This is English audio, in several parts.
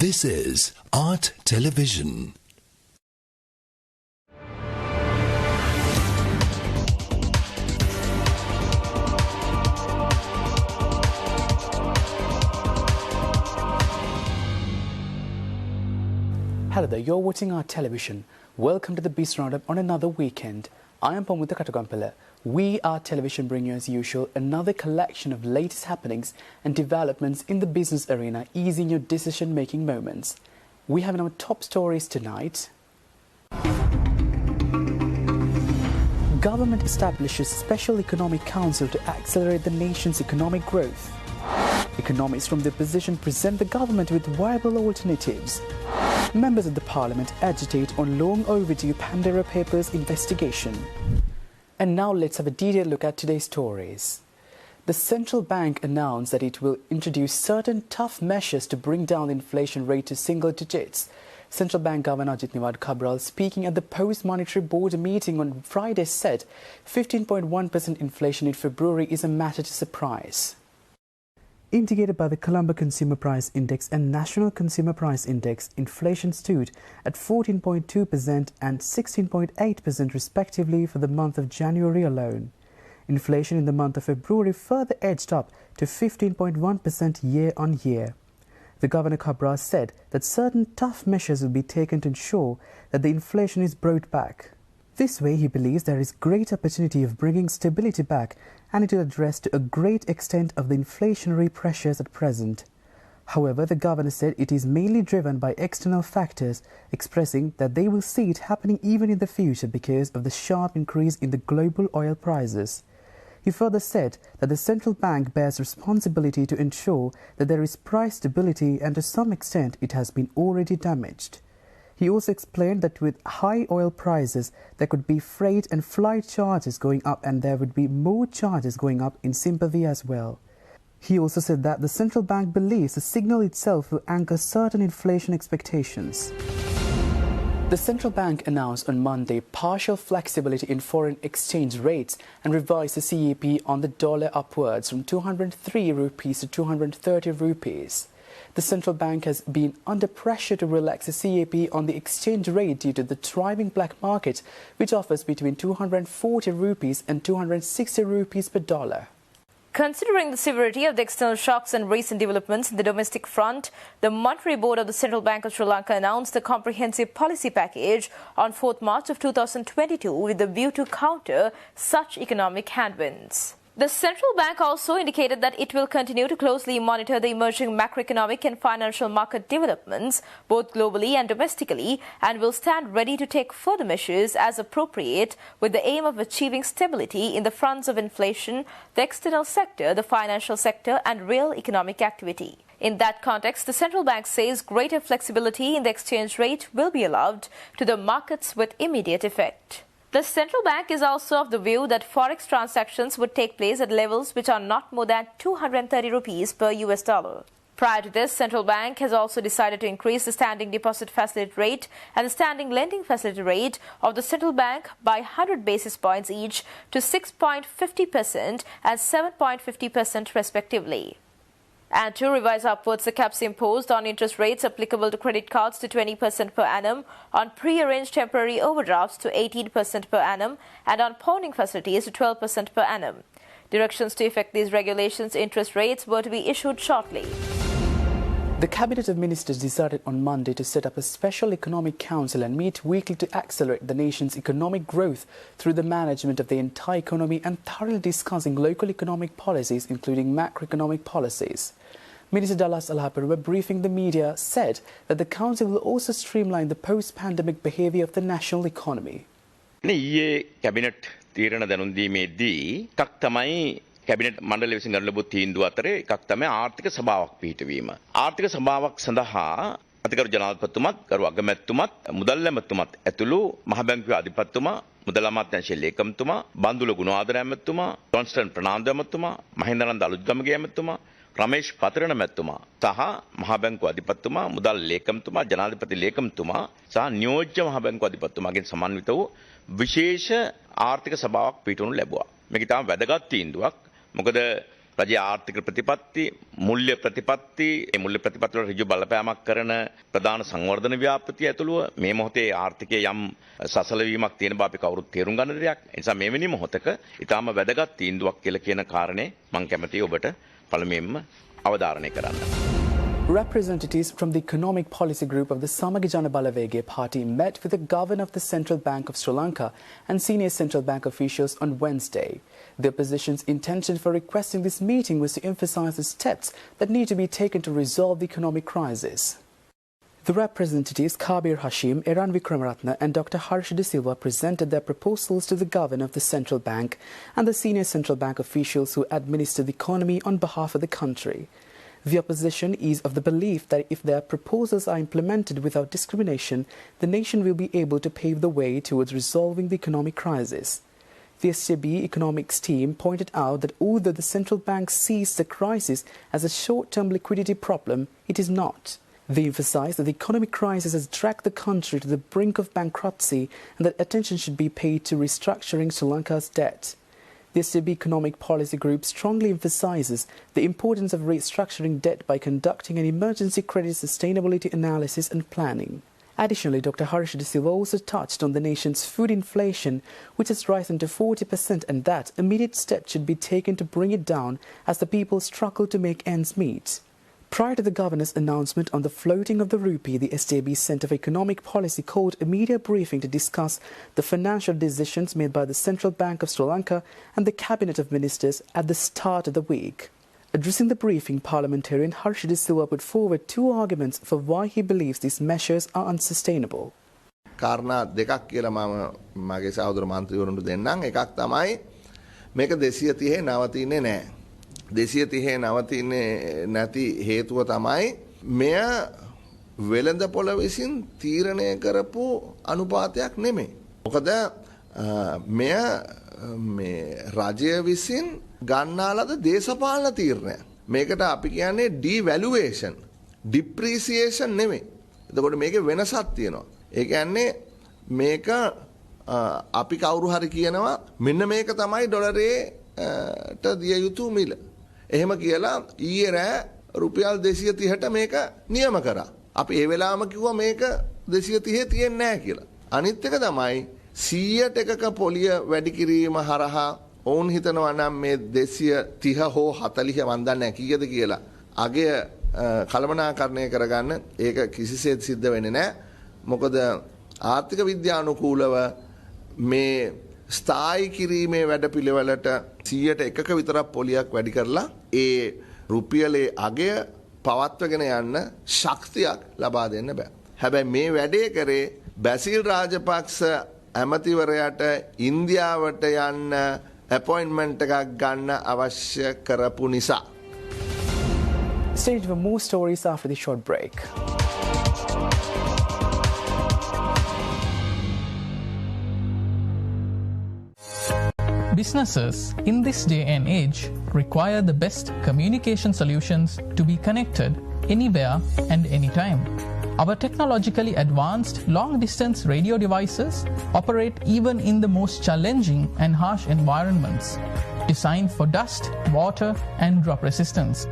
This is Art Television. Hello there, you're watching Art Television. Welcome to the Biz RoundUp on another weekend. I am Pamutha Katagampala. We are Television bring you as usual another collection of latest happenings and developments in the business arena, easing your decision-making moments. We have in our top stories tonight. Government establishes Special Economic Council to accelerate the nation's economic growth. Economists from the opposition present the government with viable alternatives. Members of the Parliament agitate on long overdue Pandora Papers investigation. And now let's have a detailed look at today's stories. The central bank announced that it will introduce certain tough measures to bring down the inflation rate to single digits. Central Bank Governor Ajit Cabral, speaking at the Post-Monetary Board meeting on Friday, said 15.1% inflation in February is a matter to surprise. Indicated by the Colombo Consumer Price Index and National Consumer Price Index, inflation stood at 14.2% and 16.8% respectively for the month of January alone. Inflation in the month of February further edged up to 15.1% year-on-year. The Governor Cabral said that certain tough measures will be taken to ensure that the inflation is brought back. This way, he believes there is great opportunity of bringing stability back, and it will address to a great extent of the inflationary pressures at present. However, the governor said it is mainly driven by external factors, expressing that they will see it happening even in the future because of the sharp increase in the global oil prices. He further said that the central bank bears responsibility to ensure that there is price stability, and to some extent it has been already damaged. He also explained that with high oil prices, there could be freight and flight charges going up, and there would be more charges going up in sympathy as well. He also said that the central bank believes the signal itself will anchor certain inflation expectations. The central bank announced on Monday partial flexibility in foreign exchange rates and revised the CAP on the dollar upwards from 203 rupees to 230 rupees. The central bank has been under pressure to relax the CAP on the exchange rate due to the thriving black market, which offers between 240 rupees and 260 rupees per dollar. Considering the severity of the external shocks and recent developments in the domestic front, the Monetary Board of the Central Bank of Sri Lanka announced a comprehensive policy package on 4th March of 2022 with a view to counter such economic headwinds. The central bank also indicated that it will continue to closely monitor the emerging macroeconomic and financial market developments, both globally and domestically, and will stand ready to take further measures as appropriate with the aim of achieving stability in the fronts of inflation, the external sector, the financial sector, and real economic activity. In that context, the central bank says greater flexibility in the exchange rate will be allowed to the markets with immediate effect. The central bank is also of the view that forex transactions would take place at levels which are not more than 230 rupees per US dollar. Prior to this, central bank has also decided to increase the standing deposit facility rate and the standing lending facility rate of the central bank by 100 basis points each to 6.50% and 7.50% respectively, and to revise upwards the caps imposed on interest rates applicable to credit cards to 20% per annum, on pre-arranged temporary overdrafts to 18% per annum, and on pawning facilities to 12% per annum. Directions to effect these regulations' interest rates were to be issued shortly. The Cabinet of Ministers decided on Monday to set up a Special Economic Council and meet weekly to accelerate the nation's economic growth through the management of the entire economy and thoroughly discussing local economic policies, including macroeconomic policies. Minister Dallas Alhapurwa, briefing the media, said that the council will also streamline the post-pandemic behaviour of the national economy. Cabinet තීරණ දැනුම් දීමේදී එකක් තමයි cabinet මණ්ඩලය විසින් ගන්න ලැබූ තීන්දුව අතරේ එකක් තමයි ආර්ථික සභාවක් පිහිටවීම. ආර්ථික සභාවක් සඳහා අතිගරු ජනාධිපතිතුමත්, ගරු අගමැතිතුමත්, මුදල් ඇමතුමත් ඇතුළු මහ බැංකුවේ අධිපතිතුමා, මුදල් අමාත්‍යාංශයේ ලේකම්තුමා, බන්දුල ගුණාදර ඇමතුමා, ටොන්ස්ටන් ප්‍රනාන්දු ඇමතුමා, මහින්දානන්ද අලුත්ගමගේ ඇමතුමා, රමේෂ් පතරණ මැතිතුමා සහ මහ බැංකුව අධිපතිතුමා, මුදල් ලේකම්තුමා, ජනාධිපති ලේකම්තුමා සහ නියෝජ්‍ය මහ බැංකුව අධිපතිතුමාගෙන් සමන්විත වූ විශේෂ ආර්ථික සභාවක් පිහිටවනු ලැබුවා. මේක තාම වැදගත් තීන්දුවක්. මොකද රජයේ ආර්ථික ප්‍රතිපත්ති, මූල්‍ය ප්‍රතිපත්ති, මේ මූල්‍ය ප්‍රතිපත්ති වල ඍජු බලපෑමක් කරන ප්‍රධාන සංවර්ධන ව්‍යාපෘතිය ඇතුළුව මේ මොහොතේ ආර්ථිකයේ යම් සසලවීමක් තියෙන බව අපි කවුරුත් තේරුම් ගන්න දෙයක්. ඒ නිසා මෙවැනි මොහොතක ඊටාම වැදගත් තීන්දුවක් කියලා කියන කාරණේ මම කැමතියි ඔබට පළමුවෙන්ම අවධාරණය කරන්න. Representatives from the Economic Policy Group of the Samagijana Balavege Party met with the Governor of the Central Bank of Sri Lanka and senior Central Bank officials on Wednesday. The opposition's intention for requesting this meeting was to emphasize the steps that need to be taken to resolve the economic crisis. The representatives Kabir Hashim, Eran Vikramaratne and Dr. Harsh De Silva presented their proposals to the Governor of the Central Bank and the senior Central Bank officials who administer the economy on behalf of the country. The opposition is of the belief that if their proposals are implemented without discrimination, the nation will be able to pave the way towards resolving the economic crisis. The SJB economics team pointed out that although the central bank sees the crisis as a short-term liquidity problem, it is not. They emphasized that the economic crisis has dragged the country to the brink of bankruptcy and that attention should be paid to restructuring Sri Lanka's debt. The SJB Economic Policy Group strongly emphasizes the importance of restructuring debt by conducting an emergency credit sustainability analysis and planning. Additionally, Dr. Harsh De Silva also touched on the nation's food inflation, which has risen to 40%, and that immediate steps should be taken to bring it down as the people struggle to make ends meet. Prior to the Governor's announcement on the floating of the rupee, the SJB Centre for Economic Policy called a media briefing to discuss the financial decisions made by the Central Bank of Sri Lanka and the Cabinet of Ministers at the start of the week. Addressing the briefing, parliamentarian Harsh De Silva put forward two arguments for why he believes these measures are unsustainable. කාරණා දෙකක් කියලා මම මගේ සහෝදර මන්ත්‍රීවරුන්ට දෙන්නම්. එකක් තමයි මේක 230 නවතින්නේ නැහැ. 230 නවතින්නේ නැති හේතුව තමයි මෙය වෙළඳපොළ විසින් තීරණය කරපු අනුපාතයක් නෙමෙයි. මොකද මෙය මේ රජය විසින් ගන්නා ලද දේශපාලන තීරණයක්. මේකට අපි කියන්නේ devaluation, depreciation නෙමෙයි. එතකොට මේකේ වෙනසක් තියෙනවා. ඒ කියන්නේ මේක අපි කවුරු හරි කියනවා මෙන්න මේක තමයි ඩොලරේට දිය යුතු මිල. එහෙම කියලා ඊයේ රෑ රුපියල් 230ට මේක නියම කරා. අපි ඒ වෙලාවම කිව්වා මේක 230 තියෙන්නේ නැහැ කියලා. අනිත් එක තමයි 100ට එකක පොලිය වැඩි කිරීම හරහා ඔවුන් හිතනවා නම් මේ 230 හෝ 40 මන් දන්නේ නැහැ කීයද කියලා. අගය කළමනාකරණය කරගන්න ඒක කිසිසේත් සිද්ධ වෙන්නේ නැහැ. මොකද ආර්ථික විද්‍යානුකූලව මේ ස්ථායි කිරීමේ වැඩපිළිවෙලට 100ට එකක විතරක් පොලියක් වැඩි කරලා ඒ රුපියලේ අගය පවත්වගෙන යන්න ශක්තියක් ලබා දෙන්න බෑ. හැබැයි මේ වැඩේ කරේ බැසිල් රාජපක්ෂ ඇමතිවරයාට ඉන්දියාවට යන්න අපොයින්ට්මන්ට් එකක් ගන්න අවශ්‍ය කරපු නිසා. Stay tuned for more stories after the short break. Businesses in this day and age require the best communication solutions to be connected anywhere and anytime. Our technologically advanced long-distance radio devices operate even in the most challenging and harsh environments, designed for dust, water, and drop resistance.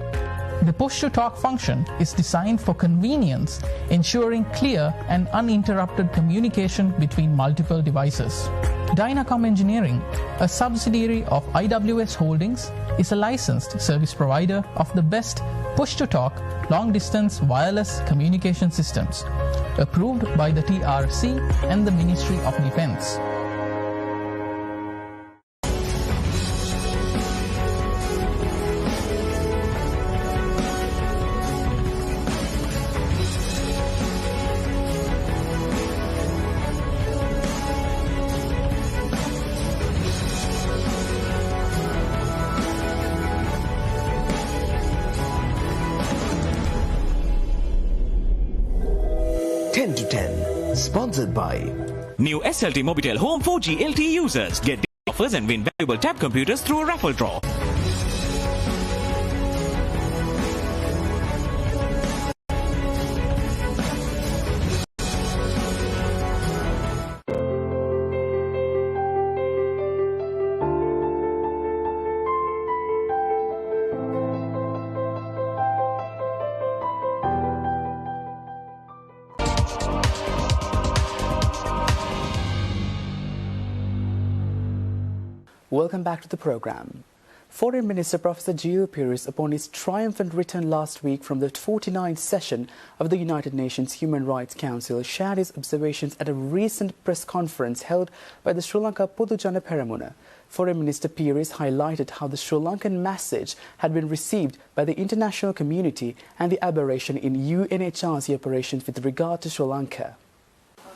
The push-to-talk function is designed for convenience, ensuring clear and uninterrupted communication between multiple devices. Dynacom Engineering, a subsidiary of IWS Holdings, is a licensed service provider of the best push-to-talk long-distance wireless communication systems, approved by the TRC and the Ministry of Defence. Sponsored by New SLT Mobitel Home 4G LTE users get offers and win valuable tab computers through a raffle draw. Welcome back to the program. Foreign Minister Professor Gio Pires, upon his triumphant return last week from the 49th session of the United Nations Human Rights Council, shared his observations at a recent press conference held by the Sri Lanka Podujana Peramuna. Foreign Minister Pires highlighted how the Sri Lankan message had been received by the international community and the aberration in UNHRC operations with regard to Sri Lanka.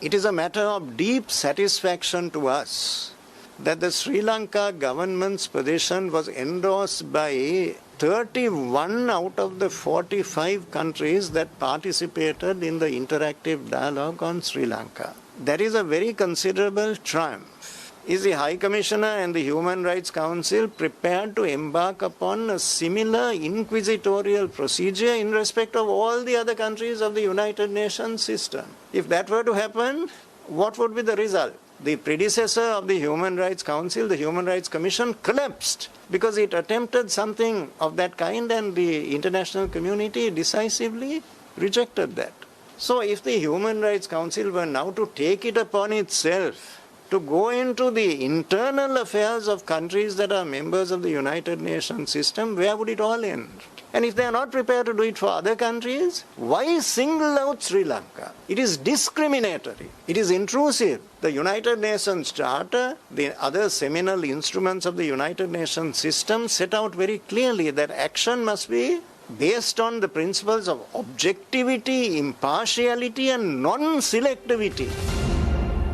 It is a matter of deep satisfaction to us that the Sri Lanka government's position was endorsed by 31 out of the 45 countries that participated in the interactive dialogue on Sri Lanka. That is a very considerable triumph. Is the High Commissioner and the Human Rights Council prepared to embark upon a similar inquisitorial procedure in respect of all the other countries of the United Nations system? If that were to happen, what would be the result? The predecessor of the Human Rights Council, the Human Rights Commission, collapsed because it attempted something of that kind and the international community decisively rejected that. So if the Human Rights Council were now to take it upon itself to go into the internal affairs of countries that are members of the United Nations system, where would it all end? And if they are not prepared to do it for other countries, why single out Sri Lanka? It is discriminatory. It is intrusive. The United Nations Charter, the other seminal instruments of the United Nations system set out very clearly that action must be based on the principles of objectivity, impartiality and non-selectivity.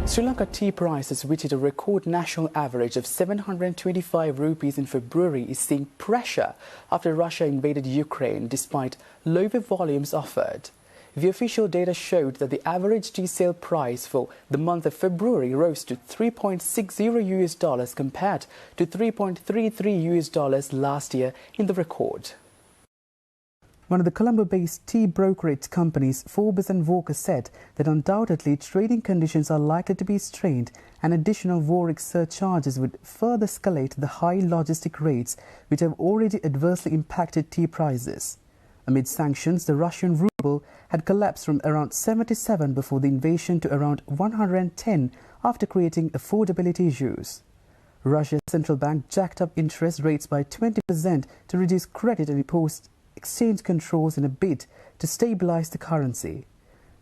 Sri Lanka tea prices, which hit a record national average of 725 rupees in February, is seeing pressure after Russia invaded Ukraine despite lower volumes offered. The official data showed that the average tea sale price for the month of February rose to $3.60 compared to $3.33 last year in the record. One of the Colombo-based tea brokerage companies, Forbes and Walker, said that undoubtedly trading conditions are likely to be strained and additional Forex surcharges would further escalate the high logistic rates which have already adversely impacted tea prices. Amid sanctions, the Russian ruble had collapsed from around 77 before the invasion to around 110 after creating affordability issues. Russia's central bank jacked up interest rates by 20% to reduce credit and imposed exchange controls in a bid to stabilize the currency.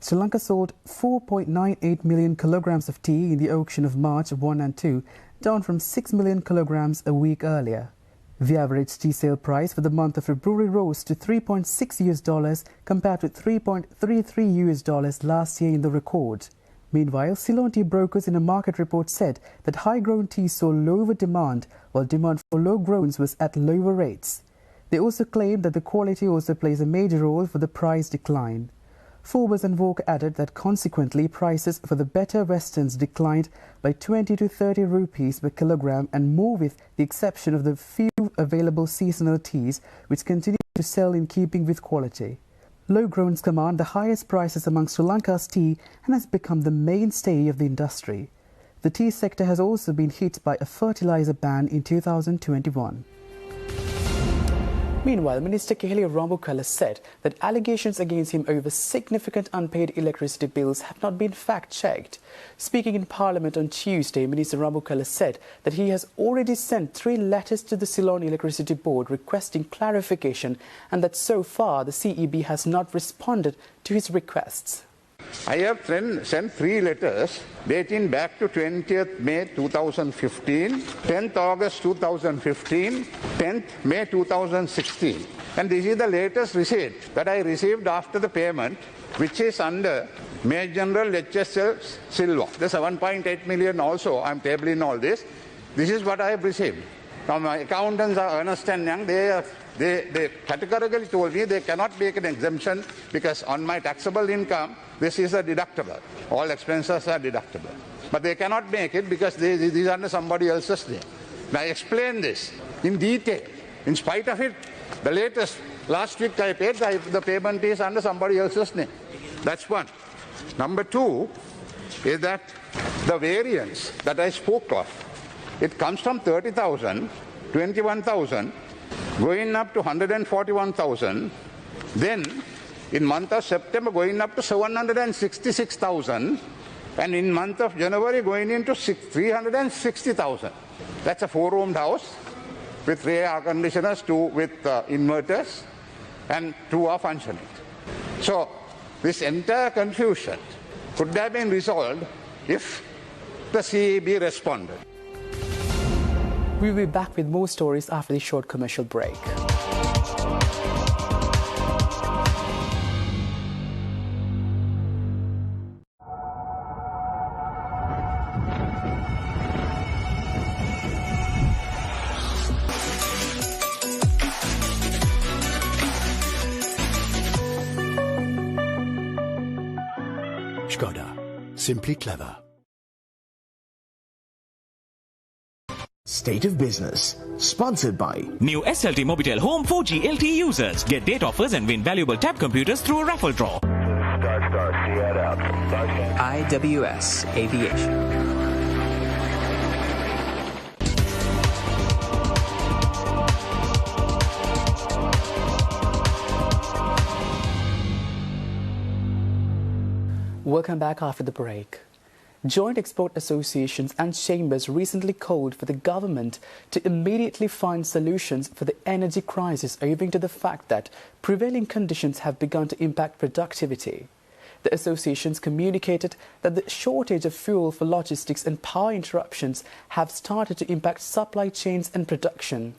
Sri Lanka sold 4.98 million kilograms of tea in the auction of March 1 and 2, down from 6 million kilograms a week earlier. The average tea sale price for the month of February rose to $3.6 compared with $3.33 last year in the record. Meanwhile, Ceylon tea brokers in a market report said that high-grown tea saw lower demand, while demand for low-growns was at lower rates. They also claimed that the quality also plays a major role for the price decline. Forbes and Walker added that consequently prices for the better Westerns declined by 20 to 30 rupees per kilogram and more, with the exception of the few available seasonal teas which continue to sell in keeping with quality. Low-growns command the highest prices among Sri Lanka's tea and has become the mainstay of the industry. The tea sector has also been hit by a fertilizer ban in 2021. Meanwhile, Minister Keheli Rambukala said that allegations against him over significant unpaid electricity bills have not been fact-checked. Speaking in Parliament on Tuesday, Minister Rambukala said that he has already sent 3 letters to the Ceylon Electricity Board requesting clarification and that so far the CEB has not responded to his requests. I have sent 3 letters dating back to 20th May 2015, 10th August 2015, 10th May 2016. And this is the latest receipt that I received after the payment, which is under Major General HSL Silva. The 7.8 million also, I'm tabling all this. This is what I have received. Now my accountants are Ernst & Young. They categorically told me they cannot make an exemption because on my taxable income, this is a deductible. All expenses are deductible. But they cannot make it because this is under somebody else's name. Now I explained this in detail. In spite of it, the latest, last week I paid, the payment is under somebody else's name. That's one. Number 2 is that the variance that I spoke of, it comes from 30,000, 21,000, going up to 141,000, then in month of September going up to 766,000, And in month of January, going into 360,000. That's a 4-roomed house with 3 air conditioners, 2 with inverters, and 2 are functioning. So this entire confusion could have been resolved if the CEB responded. We'll be back with more stories after this short commercial break. Skoda. Simply clever. State of Business, sponsored by New SLT Mobitel Home 4G LTE users get date offers and win valuable tab computers through a raffle draw. IWS Aviation. Welcome back after the break. Joint export associations and chambers recently called for the government to immediately find solutions for the energy crisis owing to the fact that prevailing conditions have begun to impact productivity. The associations communicated that the shortage of fuel for logistics and power interruptions have started to impact supply chains and production.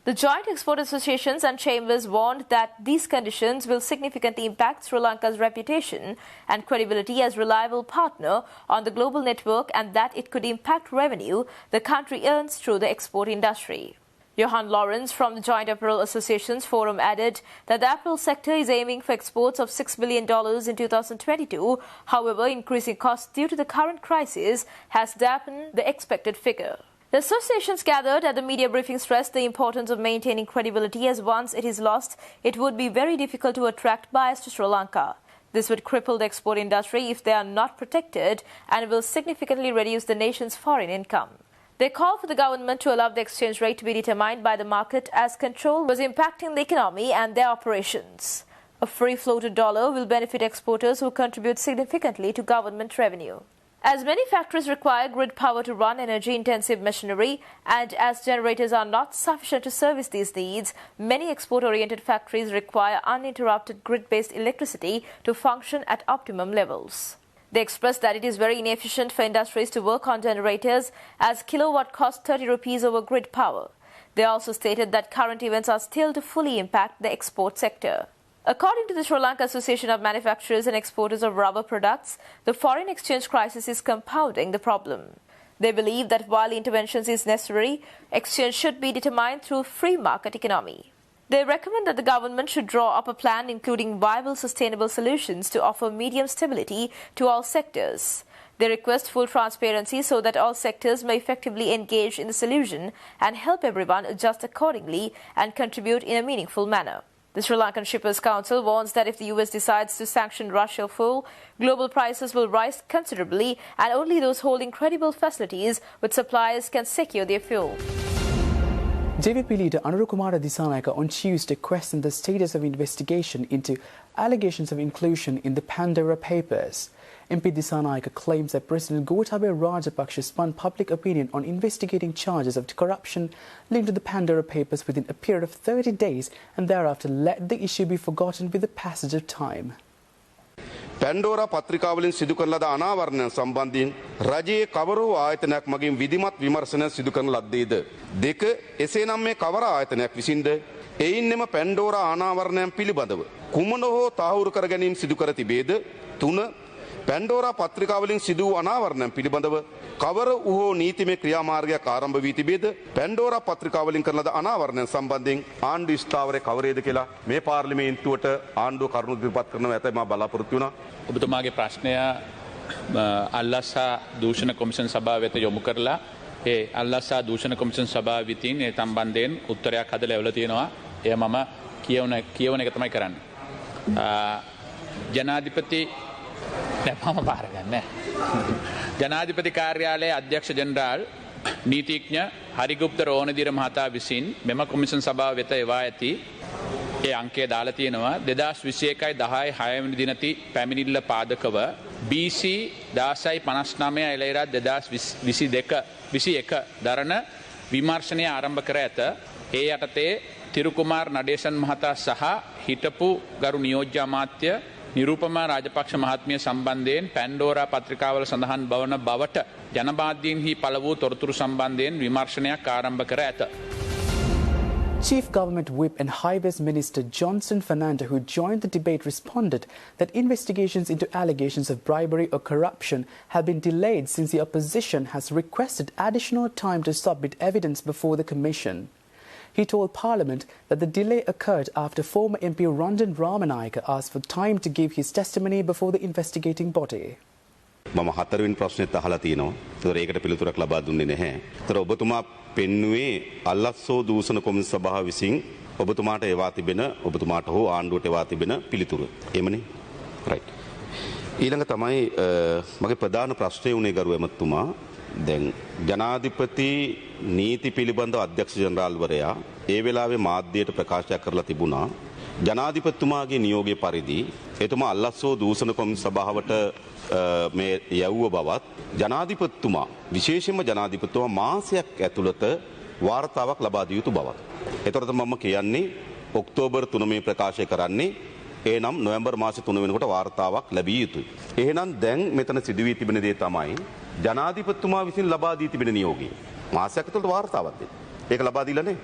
The Joint Export Associations and Chambers warned that these conditions will significantly impact Sri Lanka's reputation and credibility as a reliable partner on the global network, and that it could impact revenue the country earns through the export industry. Johan Lawrence from the Joint Apparel Associations Forum added that the apparel sector is aiming for exports of $6 billion in 2022. However, increasing costs due to the current crisis has dampened the expected figure. The associations gathered at the media briefing stressed the importance of maintaining credibility, as once it is lost, it would be very difficult to attract buyers to Sri Lanka. This would cripple the export industry if they are not protected and will significantly reduce the nation's foreign income. They call for the government to allow the exchange rate to be determined by the market, as control was impacting the economy and their operations. A free-floated dollar will benefit exporters who contribute significantly to government revenue. As many factories require grid power to run energy-intensive machinery, and as generators are not sufficient to service these needs, many export-oriented factories require uninterrupted grid-based electricity to function at optimum levels. They expressed that it is very inefficient for industries to work on generators, as kilowatt costs 30 rupees over grid power. They also stated that current events are still to fully impact the export sector. According to the Sri Lanka Association of Manufacturers and Exporters of Rubber Products, the foreign exchange crisis is compounding the problem. They believe that while interventions is necessary, exchange should be determined through free market economy. They recommend that the government should draw up a plan including viable sustainable solutions to offer medium stability to all sectors. They request full transparency so that all sectors may effectively engage in the solution and help everyone adjust accordingly and contribute in a meaningful manner. The Sri Lankan Shippers Council warns that if the US decides to sanction Russian fuel, global prices will rise considerably, and only those holding credible facilities with suppliers can secure their fuel. JVP leader Anurukumara Dissanayake on Tuesday questioned the status of investigation into allegations of inclusion in the Pandora Papers. MP Dissanayake claims that President Gotabaya Rajapaksa spun public opinion on investigating charges of corruption linked to the Pandora Papers within a period of 30 days and thereafter let the issue be forgotten with the passage of time. Pandora පත්‍රිකාවලින් සිදු කරන ලද අනාවරණයන් සම්බන්ධයෙන් රජයේ කවර ආයතනයක් මගින් විධිමත් විමර්ශනයක් සිදු කරන ලද්දේද? දෙක, එසේනම් මේ කවර ආයතනයක් විසින්ද එයින්නෙම පැන්ඩෝරා අනාවරණයන් පිළිබඳව කුමන හෝ තහවුරු කර ගැනීම සිදු කර තිබේද? තුන, පැන්ඩෝරා පත්‍රිකාවලින් සිදු වූ අනාවරණයන් පිළිබඳව කවර වූ නීතිමය ක්‍රියාමාර්ගයක් ආරම්භ වී තිබේද? පැන්ඩෝරා පත්‍රිකාවලින් කරන ලද අනාවරණයන් සම්බන්ධයෙන් ආණ්ඩු ස්ථාවරය කවරේද කියලා මේ පාර්ලිමේන්තුවට ආණ්ඩුව කරුණු ඉදිරිපත් කරනවා ඇතයි මා බලාපොරොත්තු වෙනවා. ඔබතුමාගේ ප්‍රශ්නය අල්ලසා දූෂණ කොමිෂන් සභාව වෙත යොමු කරලා ඒ අල්ලසා දූෂණ කොමිෂන් සභාව විසින් ඒ සම්බන්ධයෙන් උත්තරයක් හදලා එවලා තියෙනවා. එය මම කියවන එක තමයි කරන්නේ. ජනාධිපති මම බාරගන්නේ. ජනාධිපති කාර්යාලයේ අධ්‍යක්ෂ ජෙනරාල් නීතිඥ හරිගුප්ත රෝණදිර මහතා විසින් මෙම කොමිෂන් සභාව වෙත එවා ඇති ඒ අංකය දාලා තියෙනවා 2021 10 6 වෙනි දිනති පැමිණිල්ල පාදකව BC 1659 එළේරා 2021 දරන විමර්ශනය ආරම්භ කර ඇත. ඒ යටතේ තිරුකුමාර් නඩේසන් මහතා සහ හිටපු ගරු නියෝජ්‍ය අමාත්‍ය නිරූපමා රාජපක්ෂ මහත්මිය සම්බන්ධයෙන් පැන්ඩෝරා පත්‍රිකාවල සඳහන් බවන බවට ජනමාධ්‍යන්හි පළ වූ තොරතුරු සම්බන්ධයෙන් විමර්ශනයක් ආරම්භ කර ඇත. Chief Government Whip and Highways Minister Johnson Fernando, who joined the debate, responded that investigations into allegations of bribery or corruption have been delayed since the opposition has requested additional time to submit evidence before the Commission. He told Parliament that the delay occurred after former MP Ranjan Ramanayake asked for time to give his testimony before the investigating body. මම හතරවෙනි ප්‍රශ්නෙත් අහලා තියෙනවා. ඒතර ඒකට පිළිතුරක් ලබා දුන්නේ නැහැ. ඒතර ඔබතුමා පෙන්නුවේ අල්ලස්සෝ දූෂණ කොමිසම සභාව විසින් ඔබතුමාට එවා තිබෙන ඔබතුමාට හෝ ආණ්ඩුවට එවා තිබෙන පිළිතුර. එහෙමනේ? රයිට්. ඊළඟ තමයි මගේ ප්‍රධාන ප්‍රශ්නය උනේ ගරු එමතුමා. දැන් ජනාධිපති නීති පිළිබඳව අධ්‍යක්ෂ ජනරාල්වරයා ඒ වෙලාවේ මාධ්‍යයට ප්‍රකාශ කරලා තිබුණා. ජනාධිපතිතුමාගේ නියෝගය පරිදි එතුමා අල්ලස්සෝ දූෂණ කොමිසම සභාවට මේ යවුව බවත් ජනාධිපතිතුමා විශේෂයෙන්ම ජනාධිපතිතුමා මාසයක් ඇතුළත වාර්තාවක් ලබා දිය යුතු බවත්. ඒතරත් මම කියන්නේ ඔක්තෝබර් 3 මේ ප්‍රකාශය කරන්නේ එනම් නොවැම්බර් මාසේ 3 වෙනිකොට වාර්තාවක් ලැබිය යුතුයි. එහෙනම් දැන් මෙතන සිදු වී තිබෙන දේ තමයි ජනාධිපතිතුමා විසින් ලබා දී තිබෙන නියෝගය. මාසයක් ඇතුළත වාර්තාවක් දෙන්න. ඒක ලබා දීලා නේ.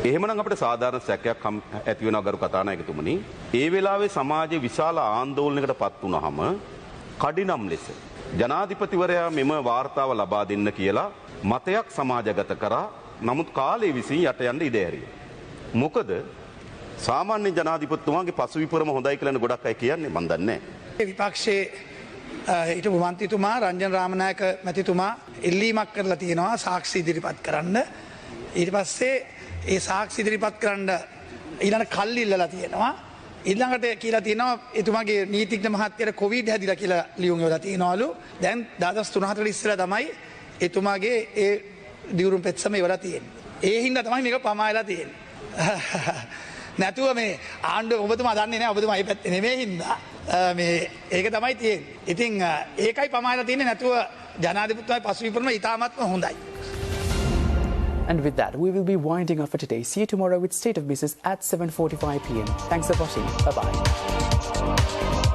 එහෙමනම් අපිට සාධාරණ සැකයක් ඇති වෙනවා ගරු කතානායකතුමනි. ඒ වෙලාවේ සමාජයේ විශාල ආందోලනයකටපත් වුණාම කඩිනම් ලෙස ජනාධිපතිවරයා මෙම වාර්තාව ලබා දෙන්න කියලා මතයක් සමාජගත කරා. නමුත් කාලය විසින් යට යන්න ඉඩ ඇරියා. මොකද සාමාන්‍ය ජනාධිපතිතුමාගේ පසුවිපරම හොඳයි කියලා ගොඩක් අය කියන්නේ මන් දන්නේ නැහැ. විපක්ෂයේ හිටපු මන්ත්‍රීතුමා රංජන් රාමනායක මැතිතුමා ඉල්ලීමක් කරලා තියෙනවා සාක්ෂි ඉදිරිපත් කරන්න. ඊට පස්සේ ඒ සාක්ෂි ඉදිරිපත් කරන්න ඊළඟ කල් ඉල්ලලා තියෙනවා. ඊළඟට කියලා තියෙනවා එතුමාගේ නීතිඥ මහත්තයාට කොවිඩ් හැදිලා කියලා ලියුම් වල තියෙනවලු. දැන් 2003-4 ඉස්සෙල්ලා තමයි එතුමාගේ ඒ දියුරුම් පෙත්සම ඉවරලා තියෙන්නේ. ඒ හින්දා තමයි මේක පමායලා තියෙන්නේ. නැතුව මේ ආණ්ඩුව ඔබතුමා දන්නේ නැහැ ඔබතුමා මේ පැත්තේ නෙමෙයි හින්දා මේ ඒක තමයි තියෙන්නේ. ඉතින් ඒකයි පමායලා තියෙන්නේ නැතුව ජනාධිපතිතුමාගේ පසුවිපරම ඉතාමත්ම හොඳයි. And with that, we will be winding up for today. See you tomorrow with State of Business at 7:45 p.m. Thanks for watching. Bye-bye.